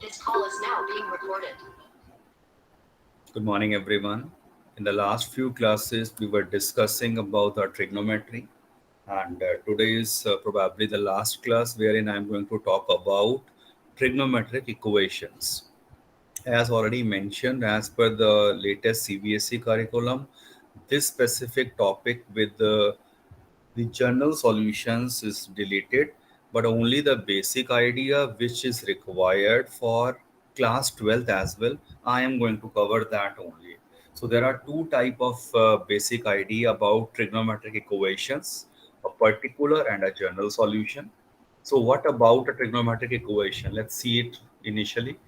This call is now being recorded. Good morning, everyone. In the last few classes, we were discussing about our trigonometry, and today is probably the last class wherein I'm going to talk about trigonometric equations. As already mentioned, as per the latest CBSE curriculum, this specific topic with the general solutions is deleted, but only the basic idea which is required for class 12th as well. I am going to cover that only. So there are two type of basic idea about trigonometric equations, a particular and a general solution. So what about a trigonometric equation? Let's see it initially.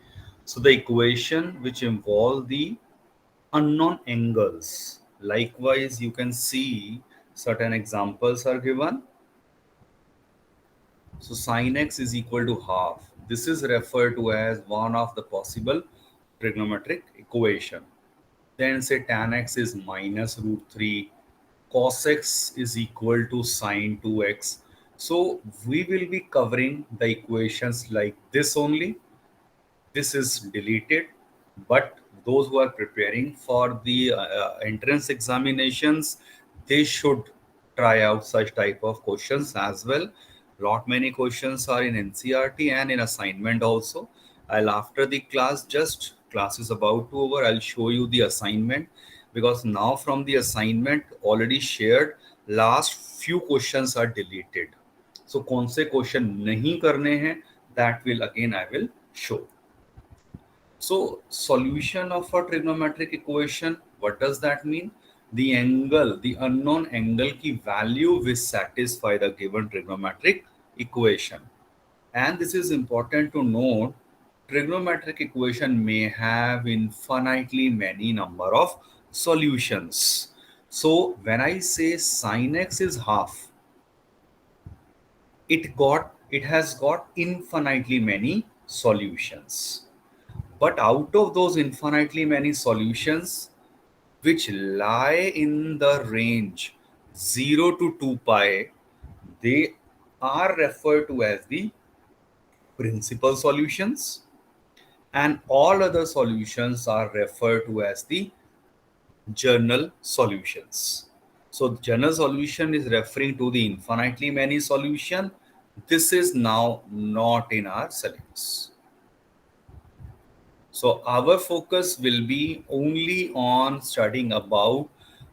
So the equation which involve the unknown angles. Likewise, you can see certain examples are given. So sin x is equal to half. This is referred to as one of the possible trigonometric equation. Then say tan x is minus root 3. Cos x is equal to sin 2x. So we will be covering the equations like this only. This is deleted, but those who are preparing for the entrance examinations, they should try out such type of questions as well. Lot many questions are in NCRT and in assignment also. I'll after the class, just class is about to over, I'll show you the assignment, because now from the assignment already shared, last few questions are deleted. So कौन से question नहीं करने हैं, that will again I will show. So solution of a trigonometric equation, what does that mean? The angle, the unknown angle की value which satisfy the given trigonometric equation. And this is important to note, trigonometric equation may have infinitely many number of solutions. So when I say sin x is half, it has got infinitely many solutions. But out of those infinitely many solutions, which lie in the range 0 to 2 pi, they are referred to as the principal solutions, and all other solutions are referred to as the general solutions. So, general solution is referring to the infinitely many solution. This is now not in our syllabus. So our focus will be only on studying about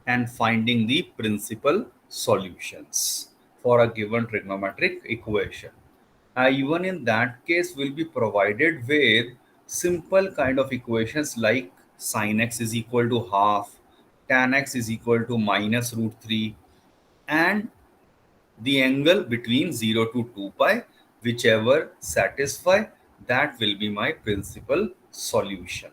and finding the principal solutions for a given trigonometric equation. Even in that case, will be provided with simple kind of equations like sin x is equal to half, tan x is equal to minus root 3, and the angle between 0 to 2 pi, whichever satisfy, that will be my principal solution.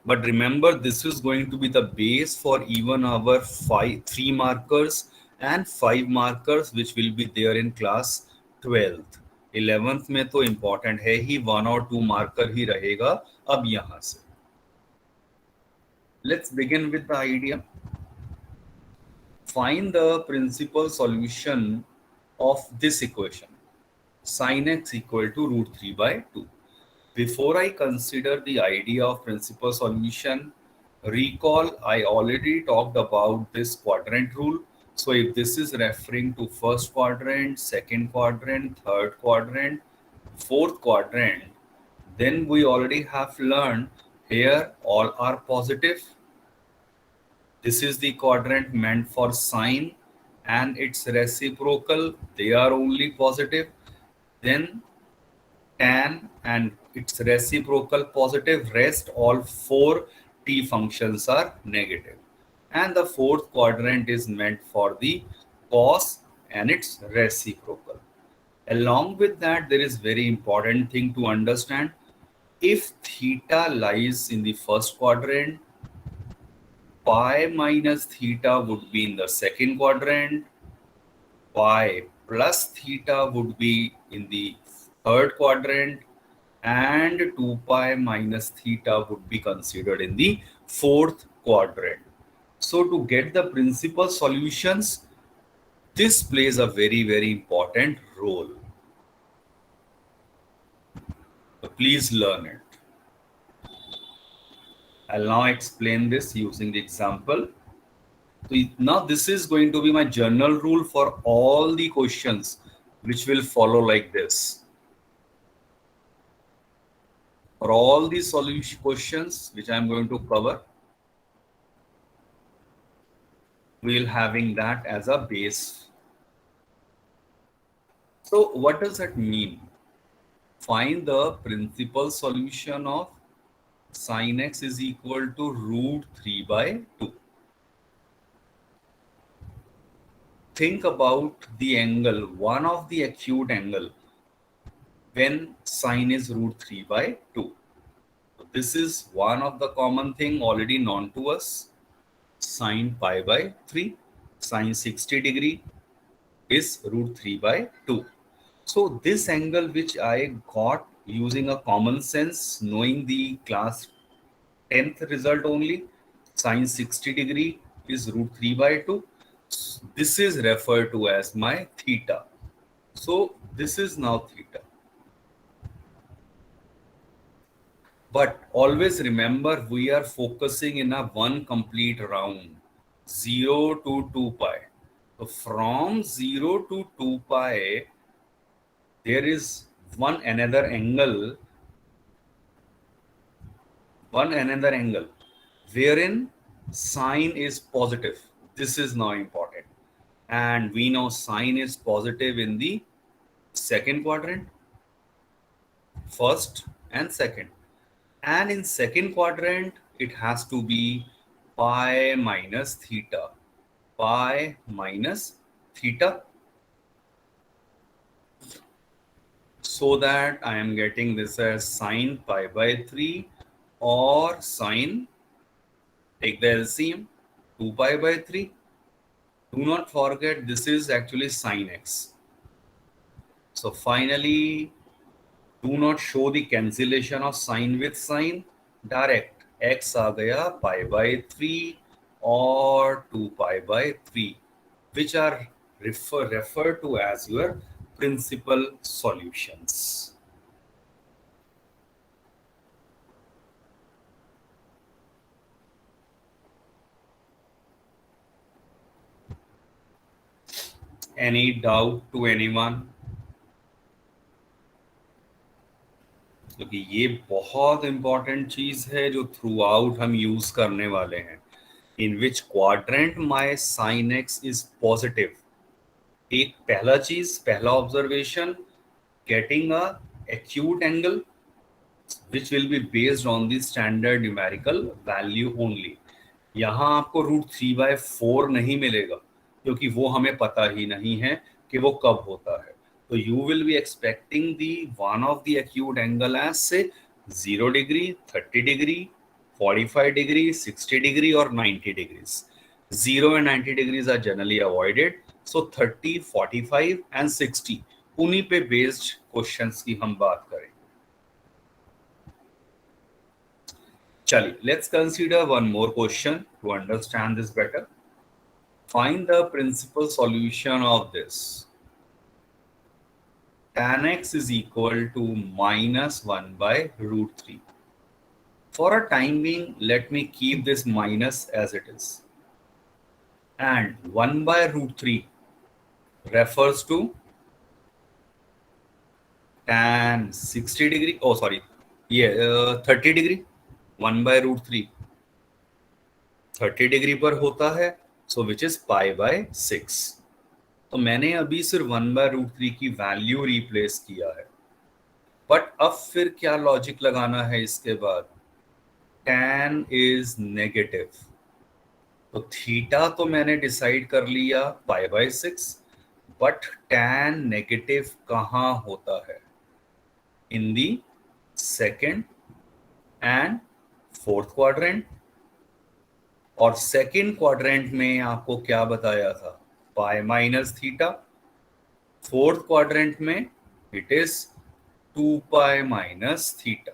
But remember, this is going to be the base for even our 3 markers and 5 markers which will be there in class 12th. 11th में तो important है ही, 1 और 2 marker ही रहेगा अब यहाँ से. Let's begin with the idea. Find the principal solution of this equation. Sin x equal to root 3 by 2. Before I consider the idea of principal solution, recall I already talked about this quadrant rule. So if this is referring to first quadrant, second quadrant, third quadrant, fourth quadrant, then we already have learned here all are positive. This is the quadrant meant for sine and its reciprocal, they are only positive. Then tan and its reciprocal positive, rest all 4 t functions are negative. And the fourth quadrant is meant for the cos and its reciprocal. Along with that, there is very important thing to understand. If theta lies in the first quadrant, pi minus theta would be in the second quadrant, pi plus theta would be in the third quadrant, and 2 pi minus theta would be considered in the fourth quadrant. So to get the principal solutions, this plays a very, very important role. please learn it. I'll now explain this using the example. So now this is going to be my general rule for all the questions which will follow like this. For all the solution questions which I'm going to cover, we'll having that as a base. So what does that mean? Find the principal solution of sin x is equal to root 3 by 2. Think about the angle, one of the acute angle when sine is root 3 by 2. So this is one of the common thing already known to us. Sine pi by 3, sine 60 degree is root 3 by 2. So this angle which I got using a common sense, knowing the class 10th result only, sine 60 degree is root 3 by 2. This is referred to as my theta. So this is now theta. But always remember, we are focusing in a one complete round, 0 to 2 pi. So from 0 to 2 pi, there is one another angle wherein sine is positive. This is now important. And we know sine is positive in the second quadrant, first and second. And in second quadrant, it has to be pi minus theta. Pi minus theta. So that I am getting this as sine pi by 3 or sine, take the LCM, 2 pi by 3. Do not forget this is actually sine x. So finally, do not show the cancellation of sine with sine. Direct x आ गया pi by 3 or 2 pi by 3, which are referred to as your principal solutions. Any doubt to anyone? क्योंकि ये बहुत important चीज है जो through out हम use करने वाले हैं. In which quadrant my sine x is positive. एक पहला observation, getting a acute angle which will be based on the standard numerical value only. यहाँ आपको रूट 3 by 4 नहीं मिलेगा क्योंकि वो हमें पता ही नहीं है कि वो कब होता है. So you will be expecting the one of the acute angle as say 0 degree, 30 degree, 45 degree, 60 degree or 90 degrees. 0 and 90 degrees are generally avoided. So 30, 45 and 60 उन्हीं पे based questions की हम बात करें. चलिए, let's consider one more question to understand this better. Find the principal solution of this. Tan x is equal to minus 1 by root 3. For a time being, let me keep this minus as it is. And 1 by root 3 refers to tan 60 degree. Oh, sorry. Yeah, 30 degree. 1 by root 3 30 degree पर होता है. So which is pi by 6. तो मैंने अभी सिर्फ 1 by root 3 की value replace किया है. बट अब फिर क्या लॉजिक लगाना है इसके बाद? tan is negative. तो थीटा तो मैंने डिसाइड कर लिया pi by 6, but tan negative कहाँ होता है? In the second and fourth quadrant. और सेकेंड क्वाड्रेंट में आपको क्या बताया था? Pi minus theta. Fourth quadrant में it is 2 pi minus theta.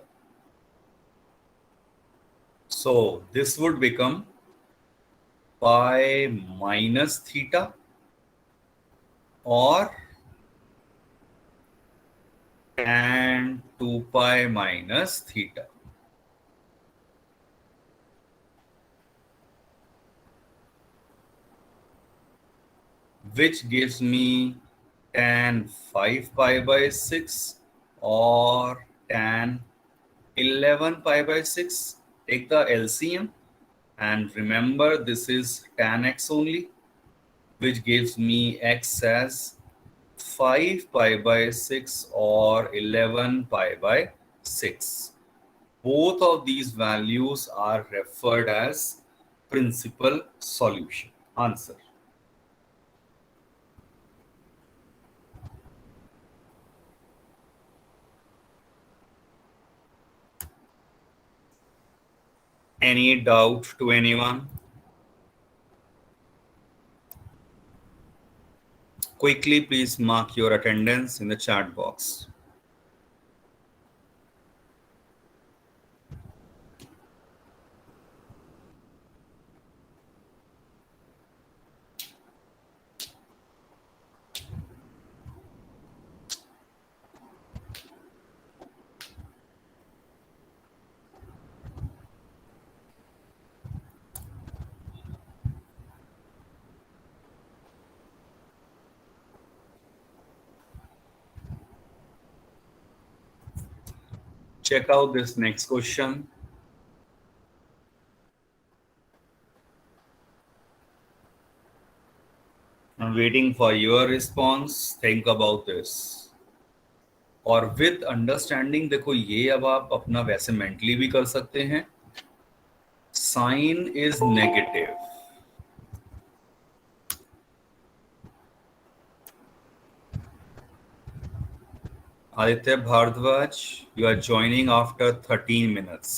So this would become pi minus theta or tan 2 pi minus theta. Which gives me tan 5 pi by 6 or tan 11 pi by 6. Take the LCM and remember this is tan x only, which gives me x as 5 pi by 6 or 11 pi by 6. Both of these values are referred as principal solution. Answer. Any doubt to anyone? Quickly, please mark your attendance in the chat box. Check out this next question. I'm waiting for your response. Think about this. और with understanding देखो ये अब आप अपना वैसे mentally भी कर सकते हैं. Sine is negative. Aditya Bhardwaj, you are joining after 13 minutes.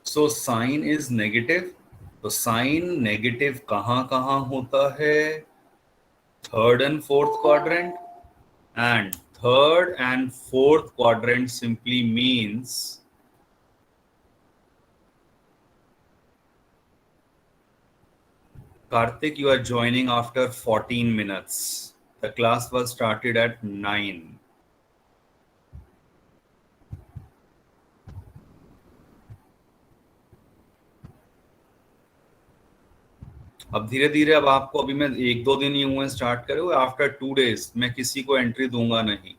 So sign is negative. तो साइन नेगेटिव कहाँ कहाँ होता है? Third and fourth quadrant. And third and fourth quadrant simply means Karthik, you are joining after 14 minutes. The class was started at 9. अब धीरे धीरे अब आपको अभी मैं 1-2 दिन ही हुए स्टार्ट करे हुए. आफ्टर 2 days मैं किसी को एंट्री दूंगा नहीं.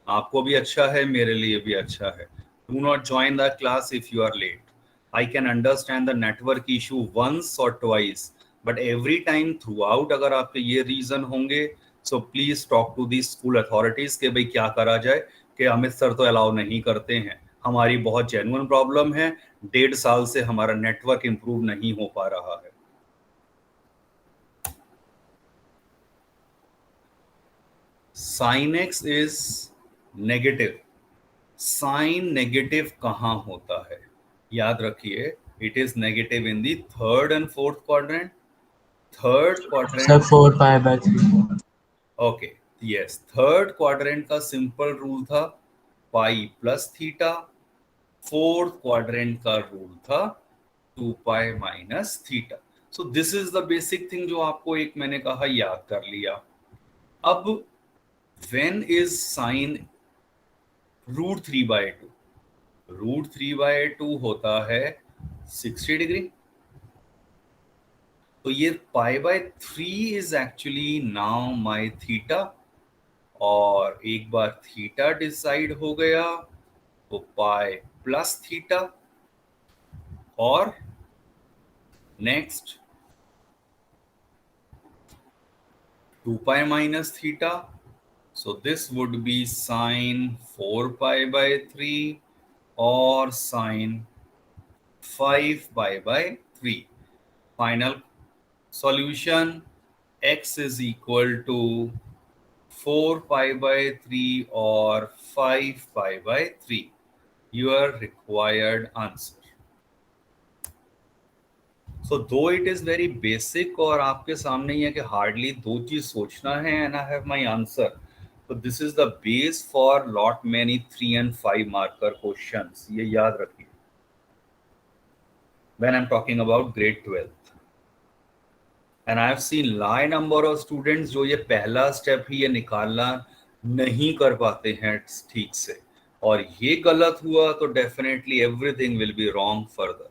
आपको भी अच्छा है, मेरे लिए भी अच्छा है. Do not join the class if you are late. I can understand the network issue once or twice, but every time throughout अगर आपके ये रीजन होंगे, so please talk to the school authorities कि भाई क्या करा जाए. कि अमित सर तो अलाउ नहीं करते हैं. हमारी बहुत जेन्युइन प्रॉब्लम है. 1.5 साल से हमारा नेटवर्क इंप्रूव नहीं हो पा रहा है. Sine x is negative. Sine negative कहाँ होता है? याद रखिए, it is negative in the third and fourth quadrant. Third quadrant 4 pi by 3. Okay, yes. Third quadrant का सिंपल रूल था pi plus theta. Fourth quadrant का रूल था 2 pi minus theta. So this is the basic thing जो आपको एक मैंने कहा याद कर लिया. अब when is sine √3 by 2? √3 by 2 होता है 60 डिग्री. तो ये pi by 3 is actually now my theta. और एक बार थीटा डिसाइड हो गया तो पाई प्लस थीटा. और next 2 pi minus theta. So this would be sine 4 pi by 3 or sine 5 pi by 3. Final solution, x is equal to 4 pi by 3 or 5 pi by 3. Your required answer. So though it is very basic और आपके सामने ही है कि hardly 2 चीज सोचना है and I have my answer. So this is the base for lot many 3 and 5 marker questions. ये याद रखिए when I'm talking about grade 12th. And I have seen large number of students जो ये पहला step ही ये निकालना नहीं कर पाते हैं ठीक से, और ये गलत हुआ तो definitely everything will be wrong further.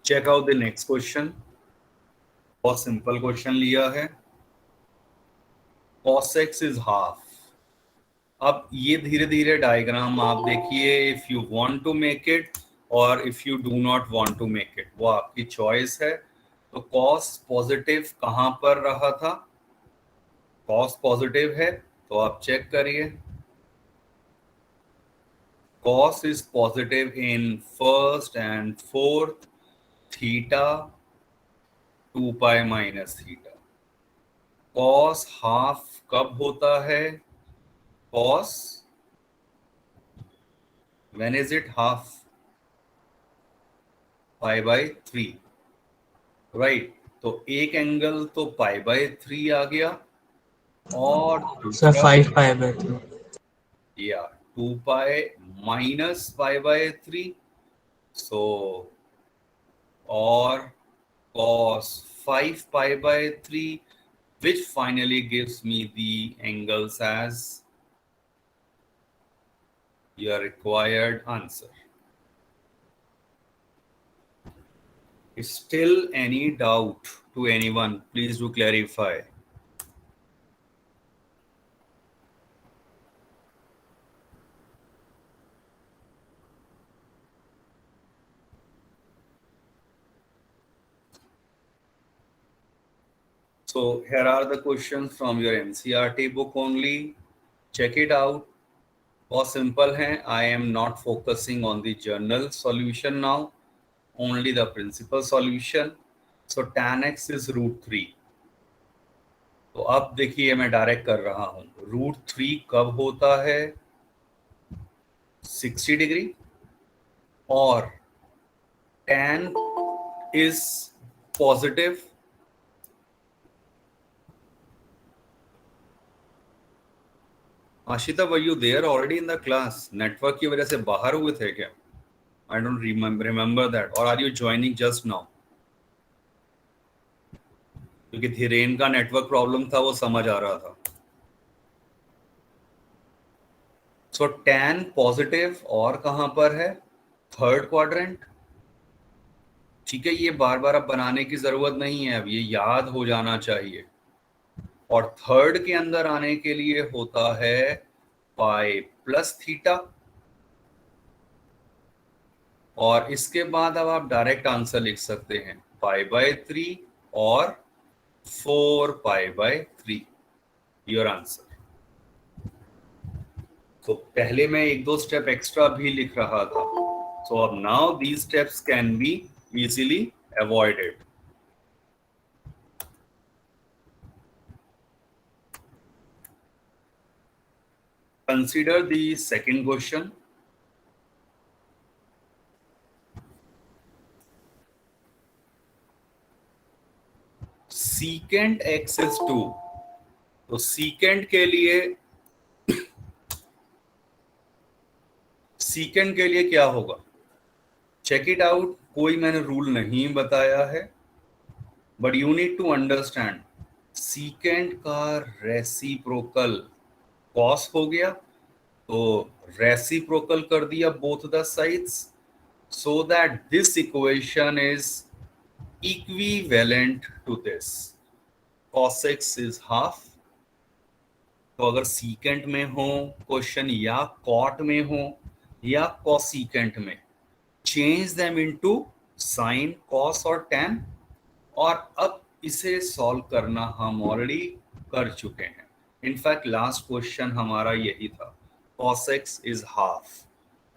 Check out the next question. बहुत सिंपल क्वेश्चन लिया है. cos x is half. अब ये धीरे धीरे डायग्राम आप देखिए. If you want to make it और if you do not want to make it, वो आपकी चॉइस है. तो cos पॉजिटिव कहां पर रहा था? cos पॉजिटिव है तो आप चेक करिए. cos is positive in first and fourth, theta 2 pi minus theta. cos half कब होता है? cos, when is it half? pi by 3, right. तो एक एंगल तो पाई बाय 3 आ गया, और सर दूसरा 5 pi/3. या 2 पाई माइनस पाई बाय 3. सो और cos 5 pi by 3, which finally gives me the angles as your required answer. Still any doubt to anyone? Please do clarify. So here are the questions from your NCERT book only. Check it out. बहुत simple है. I am not focusing on the journal solution now, only the principal solution. So tan x is √3. तो अब देखिए मैं direct कर रहा हूं. √3 कब होता है? 60 डिग्री. और tan is positive. Ashita, were you there already in the class? Network की वजह से बाहर हुए थे क्या? I don't remember that. Or are you joining just now? क्योंकि धीरेन का नेटवर्क प्रॉब्लम था, वो समझ आ रहा था. सो tan पॉजिटिव और कहां पर है? Third quadrant. ठीक है, ये बार बार अब बनाने की जरूरत नहीं है, अब ये याद हो जाना चाहिए. और थर्ड के अंदर आने के लिए होता है पाई प्लस थीटा. और इसके बाद अब आप डायरेक्ट आंसर लिख सकते हैं पाई बाय 3 और 4 पाई बाय 3, योर आंसर. तो पहले मैं एक दो स्टेप एक्स्ट्रा भी लिख रहा था. सो अब now these steps can be easily avoided. Consider the second question. Secant x is 2. तो secant के लिए क्या होगा? Check it out. कोई मैंने रूल नहीं बताया है, but you need to understand. secant का रेसिप्रोकल cos हो गया, तो रेसिप्रोकल कर दिया both the sides, so that this equation is equivalent to this. cos x is half. तो अगर सीकेंट में हो क्वेश्चन, या कॉट में हो, या कॉसीकेंट में, change them into sine, cos और tan. और अब इसे सॉल्व करना हम ऑलरेडी कर चुके हैं. इनफैक्ट लास्ट क्वेश्चन हमारा यही था. cos x is half.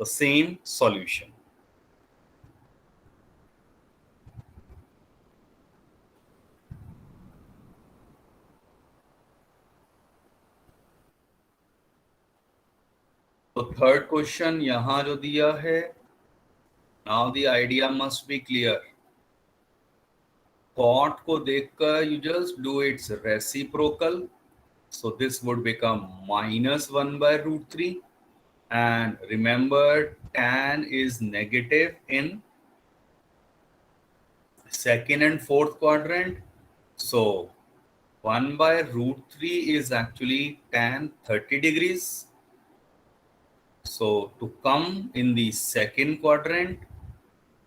The same solution. तो थर्ड क्वेश्चन यहां जो दिया है, now the idea must be clear. Cot को देखकर you just do its reciprocal. So this would become -1 by √3. And remember, tan is negative in second and fourth quadrant. So 1 by root 3 is actually tan 30 degrees. So to come in the second quadrant,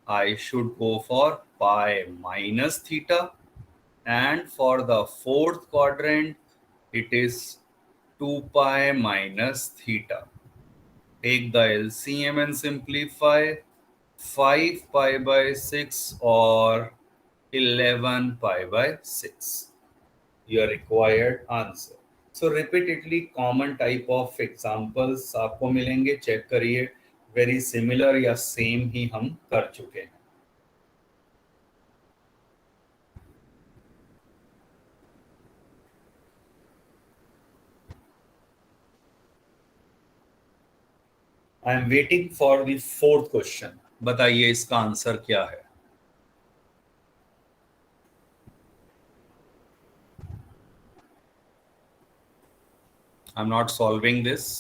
I should go for pi minus theta. And for the fourth quadrant, it is 2 pi minus theta. Take the LCM and simplify. 5 pi by 6 or 11 pi by 6. Your required answer. So repeatedly common type of examples आपको मिलेंगे, check करिए very similar या same ही हम कर चुके हैं. I am waiting for the fourth question. बताइए इसका आंसर क्या है. I am not solving this.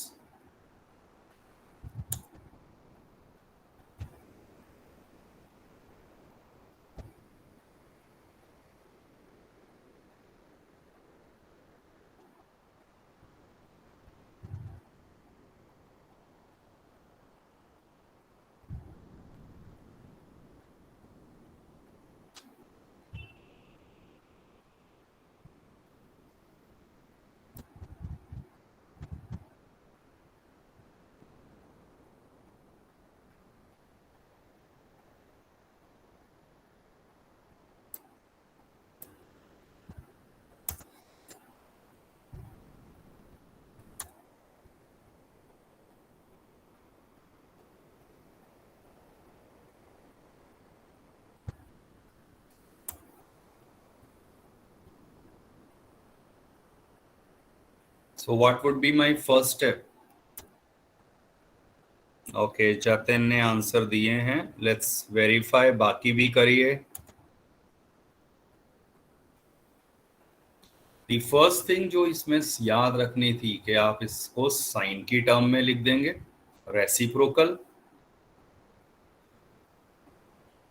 So what would be my first step? Okay, Jatin ने आंसर दिए हैं. Let's verify. बाकी भी करिए. दी फर्स्ट थिंग जो इसमें याद रखनी थी कि आप इसको साइन की टर्म में लिख देंगे. रेसिप्रोकल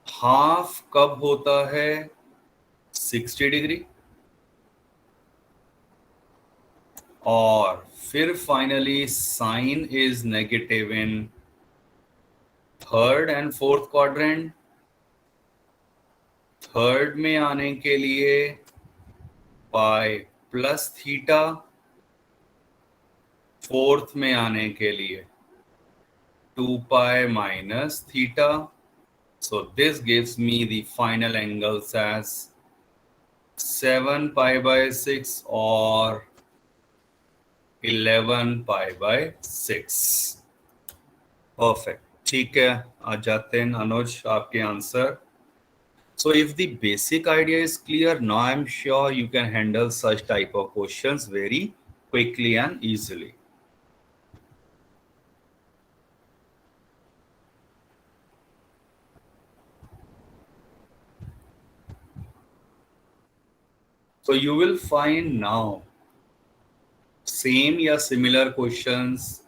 हाफ कब होता है? 60 डिग्री. और फिर finally sine is negative in third and fourth quadrant. Third में आने के लिए पाई प्लस थीटा, फोर्थ में आने के लिए 2 pi minus theta. So this gives me the final angles as 7 pi by 6 or 11 pi by 6. Perfect. ठीक है, आ जाते हैं अनुज आपके answer. So if the basic idea is clear, now I'm sure you can handle such type of questions very quickly and easily. So you will find now same या similar questions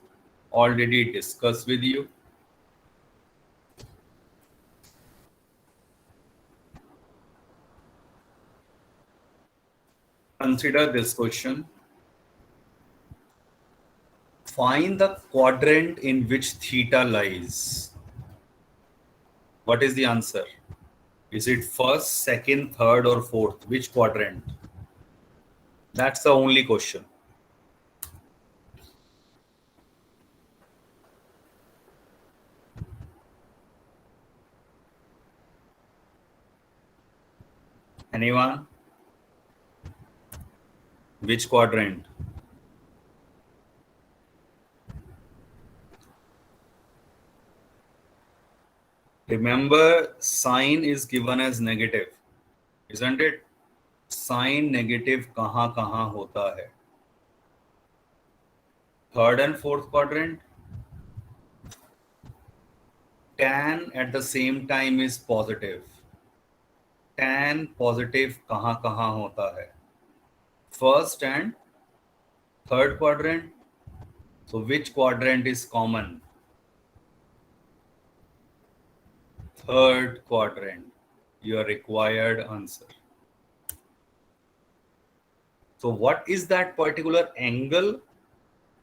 already discussed with you. Consider this question. Find the quadrant in which theta lies. What is the answer? Is it first, second, third, or fourth? Which quadrant? That's the only question. Anyone? Which quadrant? Remember, sign is given as negative, isn't it? Sign negative कहाँ कहाँ होता है? Third and fourth quadrant. Tan at the same time is positive. Tan positive कहाँ कहाँ होता है? First and third quadrant. So which quadrant is common? Third quadrant. your required answer. So what is that particular angle?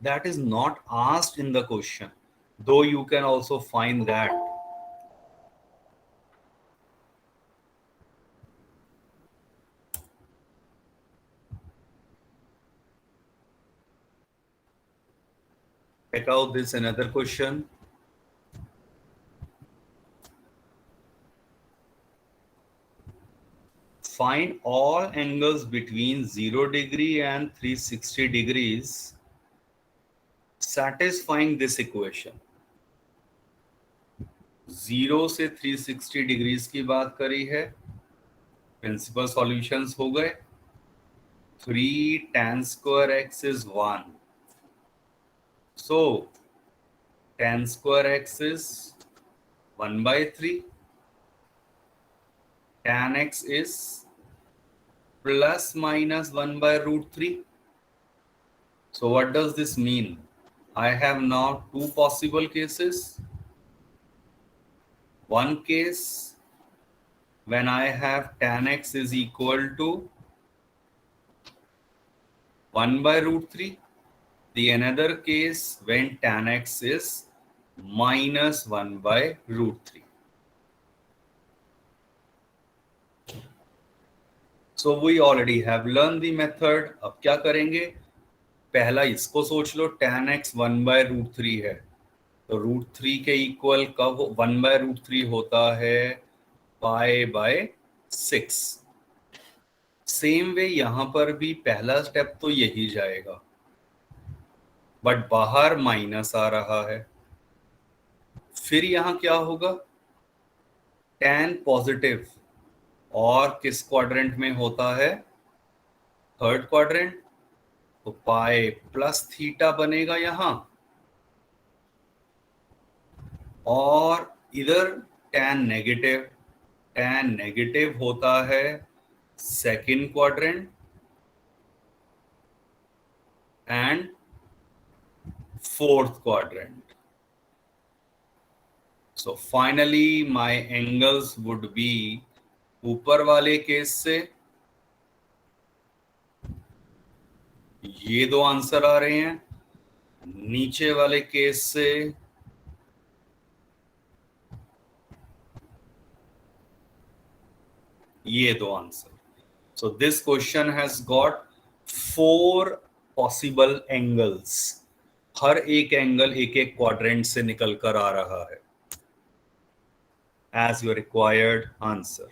That is not asked in the question, though you can also find that. Check out this another question. Find all angles between 0 degree and 360 degrees satisfying this equation. 0 से 360 degrees की बात करी है. Principal solutions हो गए. 3 tan square x is 1. So tan square x is 1 by 3. Tan x is plus minus 1 by root 3. So what does this mean? I have now two possible cases. One case when I have tan x is equal to 1 by root 3. The another case when tan x is minus 1 by root 3. So we already have learned the method. अब क्या करेंगे? पहला इसको सोच लो, tan x 1 by root 3 है, तो root 3 के equal कब 1 by root 3 होता है? पाई बाय 6. सेम वे यहां पर भी पहला स्टेप तो यही जाएगा, बट बाहर माइनस आ रहा है. फिर यहां क्या होगा? tan पॉजिटिव और किस क्वाड्रेंट में होता है? Third quadrant. तो पाई प्लस थीटा बनेगा यहां, और इधर tan नेगेटिव. tan नेगेटिव होता है second quadrant and fourth quadrant. So finally my angles would be ऊपर वाले केस से ये दो आंसर आ रहे हैं, नीचे वाले केस से ये दो answer. So this question has got 4 possible angles. हर एक एंगल एक एक क्वाड्रेंट से निकल कर आ रहा है as your required answer.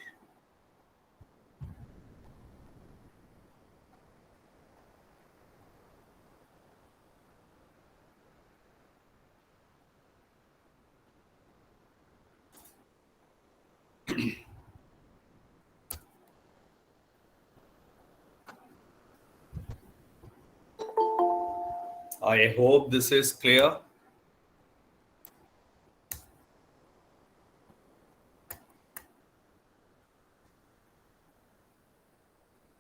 I hope this is clear.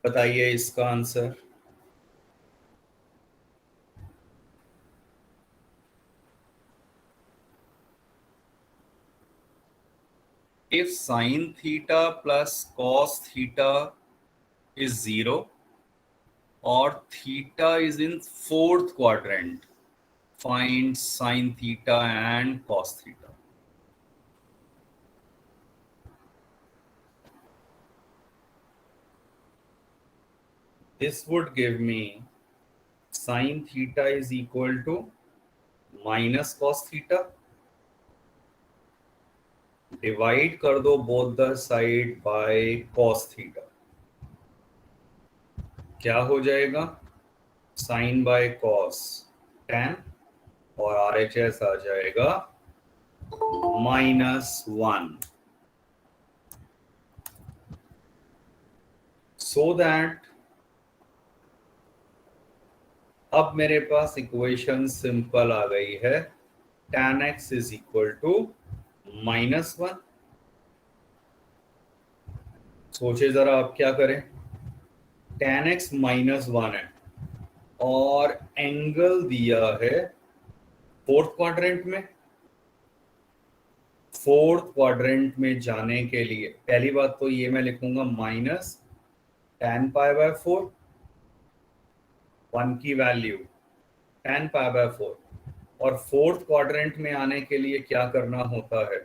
बताइए इसका answer. If sin theta plus cos theta is 0 or theta is in fourth quadrant, find sin theta and cos theta. This would give me sin theta is equal to minus cos theta. Divide कर दो both the side by cos theta. क्या हो जाएगा? sin by cos tan, और RHS आ जाएगा -1. So that अब मेरे पास equation simple आ गई है. tan x is equal to -1. सोचे जरा आप क्या करें. tan x -1 है और एंगल दिया है फोर्थ क्वाड्रेंट में. फोर्थ क्वाड्रेंट में जाने के लिए पहली बात तो ये मैं लिखूंगा माइनस tan पाई बाय 4, 1 की वैल्यू tan पाई बाय 4, और फोर्थ क्वाड्रेंट में आने के लिए क्या करना होता है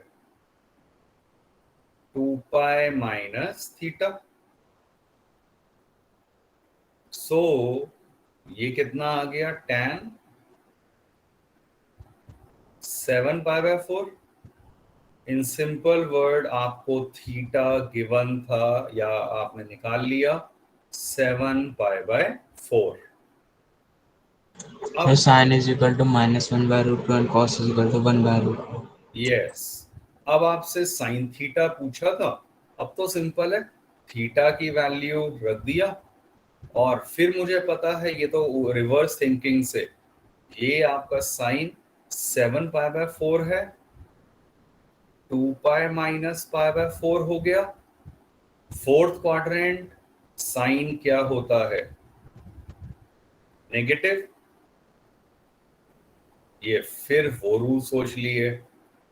2 पाई माइनस थीटा। सो ये कितना आ गया tan 7 pi by 4। In simple word आपको थीटा गिवन था या आपने निकाल लिया 7 पाई बाय 4। So अब sin is equal to minus 1 by root 2 and cos is equal to 1 by root 2. Yes, अब आपसे साइन थीटा पूछा था, अब तो सिंपल है, थीटा की वैल्यू रख दिया और फिर मुझे पता है ये तो रिवर्स थिंकिंग से ये आपका साइन 7 पाई बाय 4 है, 2 पाई माइनस पाई बाय 4 हो गया। फोर्थ क्वाड्रेंट साइन क्या होता है नेगेटिव, ये फिर वो रूल सोच लिए,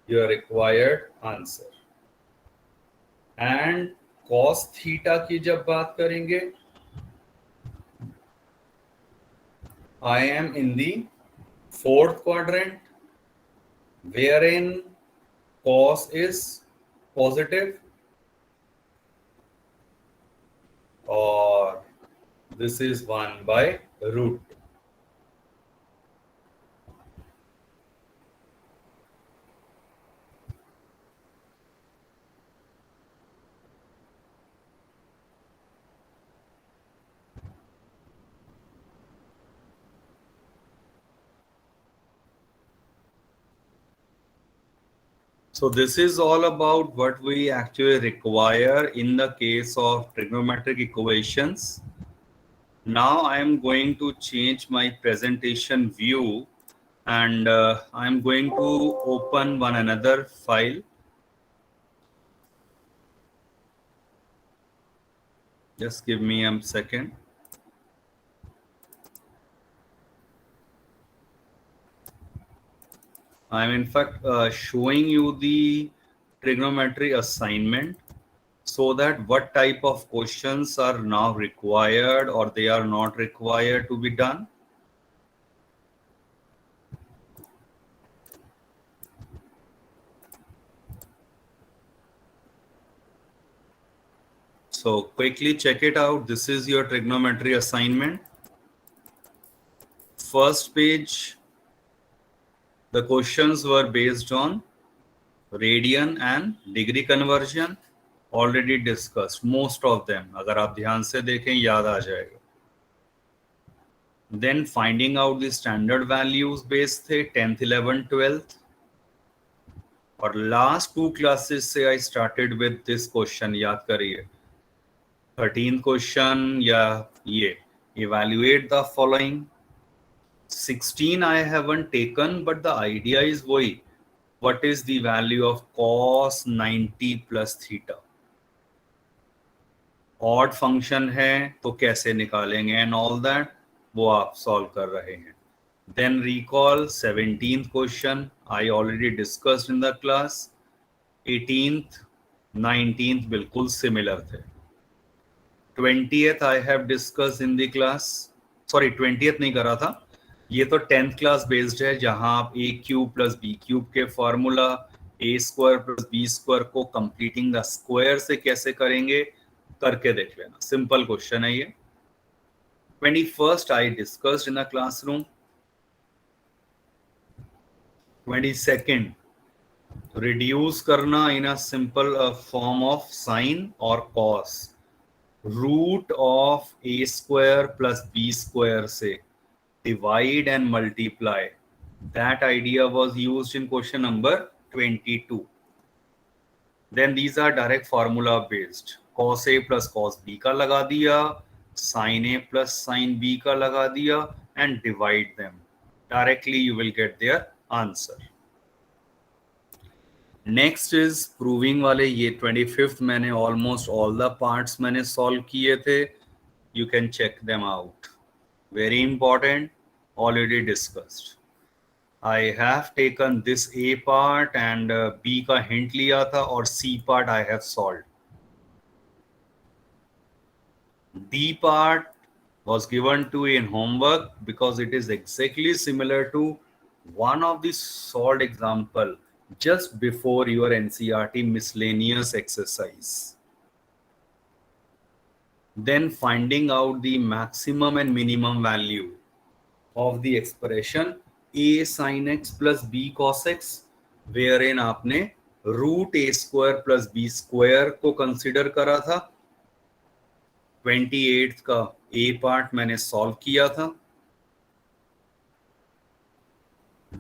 your required answer. And cos theta की जब बात करेंगे, I am in the fourth quadrant wherein cos is positive or this is 1 by root 2. So this is all about what we actually require in the case of trigonometric equations. Now I am going to change my presentation view and I am going to open one another file. Just give me a second. I am in fact showing you the trigonometry assignment so that what type of questions are now required or they are not required to be done. So quickly check it out. This is your trigonometry assignment. First page, the questions were based on radian and degree conversion, already discussed most of them. अगर आप ध्यान से देखें याद आ जाएगा. Then finding out the standard values based थे 10th 11th 12th, और last two classes से I started with this question. याद करिए 13th question या ये evaluate the following. 16 I haven't taken but the idea is वही, what is the value of cos 90 plus theta. Odd function है तो कैसे निकालेंगे एंड ऑल दैट वो आप सॉल्व कर रहे हैं. Then recall 17th question I already discussed in the class. 18th 19th बिल्कुल सिमिलर थे. 20th I have discussed in the class, sorry 20th नहीं करा था, ये तो 10th क्लास बेस्ड है जहां आप ए क्यूब प्लस बी क्यूब के फॉर्मूला ए स्क्वायर प्लस बी स्क्वायर को कंप्लीटिंग द स्क्वायर से कैसे करेंगे करके देख लेना. सिंपल क्वेश्चन है ये. 21st I discussed in the classroom. 22nd reduce करना in a simple form of sine और cos. Root of a square plus b square से divide and multiply. That idea was used in question number 22. Then these are direct formula based. Cos A plus cos B का लगा दिया, sin A plus sin B का लगा दिया and divide them. Directly you will get their answer. Next is proving वाले. ये 25th मैंने almost all the parts मैंने solve किए थे. You can check them out. Very important, already discussed. I have taken this A part and B का hint लिया था और C part I have solved. D part was given to you in homework because it is exactly similar to one of the solved example just before your NCERT miscellaneous exercise. Then finding out the maximum and minimum value of the expression a sin x plus b cos x, wherein आपने root a square plus b square को consider करा था. 28th का a part मैंने solve किया था.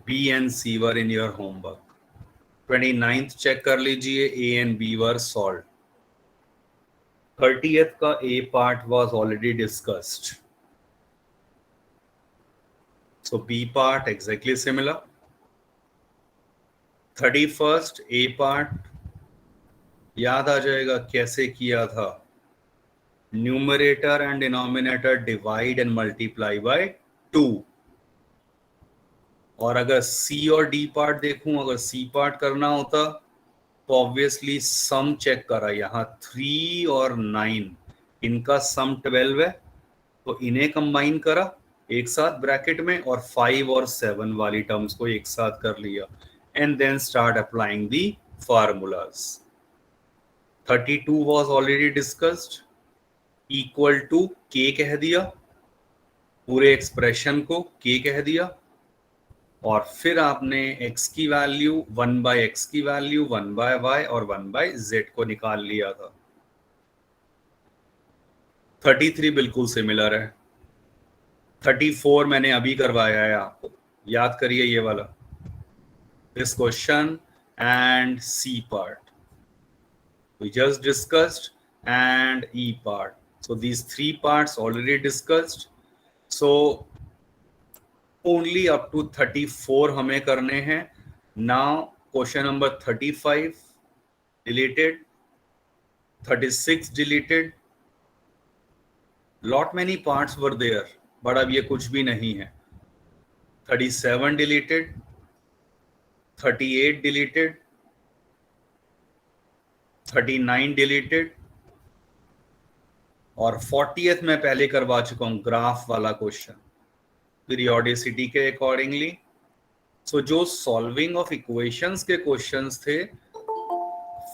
b and c were in your homework. 29th check कर लीजिए, a and b were solve. 30th का a part was already discussed. So B part exactly similar. 31st A part याद आ जाएगा कैसे किया था. Numerator and denominator divide and multiply by 2. और अगर C और D पार्ट देखूं, अगर C पार्ट करना होता तो ऑब्वियसली सम चेक करा. यहाँ 3 और 9 इनका सम 12 है, तो इन्हें कंबाइन करा एक साथ ब्रैकेट में और 5 और 7 वाली टर्म्स को एक साथ कर लिया and then start applying the formulas. 32 was already discussed. Equal to k कह दिया, पूरे एक्सप्रेशन को k कह दिया और फिर आपने x की वैल्यू 1 बाय x की वैल्यू 1 बाय y और 1 बाय z को निकाल लिया था. 33 बिल्कुल सिमिलर है. 34 मैंने अभी करवाया है आपको, याद करिए ये वाला. This question and C part we just discussed and E part. So these three parts already discussed. So only up to 34 हमें करने हैं. Now question number 35 deleted, 36 deleted. Lot many parts were there, but अब ये कुछ भी नहीं है. 37 deleted, 38 deleted, 39 deleted और 40th मैं पहले करवा चुका हूं ग्राफ वाला क्वेश्चन पीरियोडिसिटी के अकॉर्डिंगली. सो जो सॉल्विंग ऑफ इक्वेशंस के क्वेश्चंस थे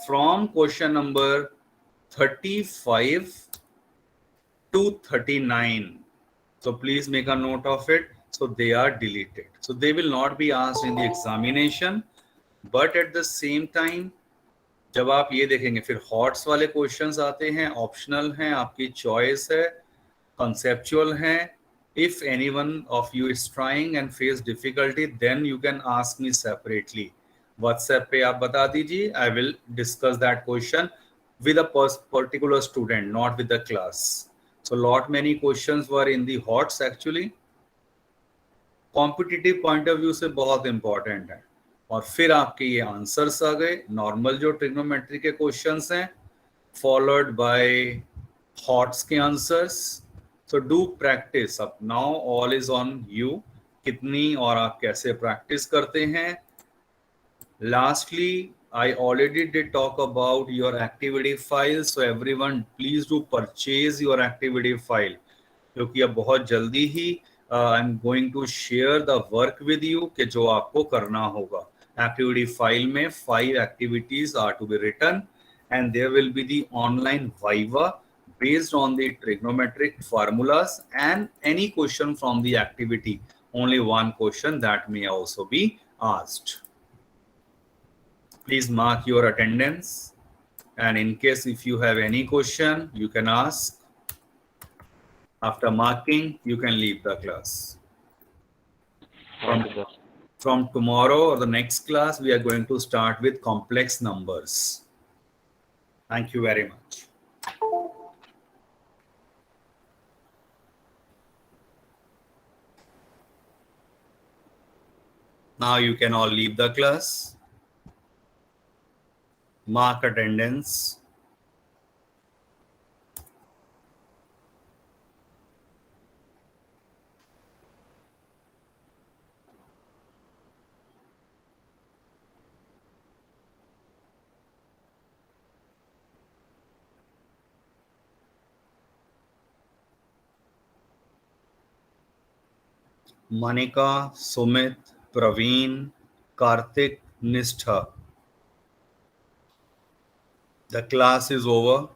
from question number 35 to 39, so please make a note of it. So they are deleted, so they will not be asked in the examination, but at the same time जब आप ये देखेंगे फिर hots वाले questions आते हैं, optional हैं, आपकी चॉइस है, कंसेप्चुअल हैं. If anyone of you is trying and face difficulty then you can ask me separately. WhatsApp पे आप बता दीजिए, I will discuss that question with a particular student, not with the class. So lot many questions were in the HOTS. Actually competitive point of view से बहुत important है. और फिर आपके ये आंसर्स आ गए, नॉर्मल जो ट्रिग्नोमेट्री के क्वेश्चंस हैं, फॉलोड बाय हॉट्स के आंसर्स. So do practice. अब now all is on you, कितनी और आप कैसे प्रैक्टिस करते हैं. Lastly I already did talk about your activity file, so everyone please do purchase your activity file क्योंकि अब बहुत जल्दी ही I'm going to share the work with you कि जो आपको करना होगा. Activity file में 5 activities are to be written and there will be the online viva based on the trigonometric formulas and any question from the activity. Only one question that may also be asked. Please mark your attendance and in case if you have any question you can ask. After marking you can leave the class. From tomorrow or the next class we are going to start with complex numbers. Thank you very much. Now you can all leave the class. Mark attendance. Manika, Sumit, Praveen, Karthik, Nishtha. The class is over.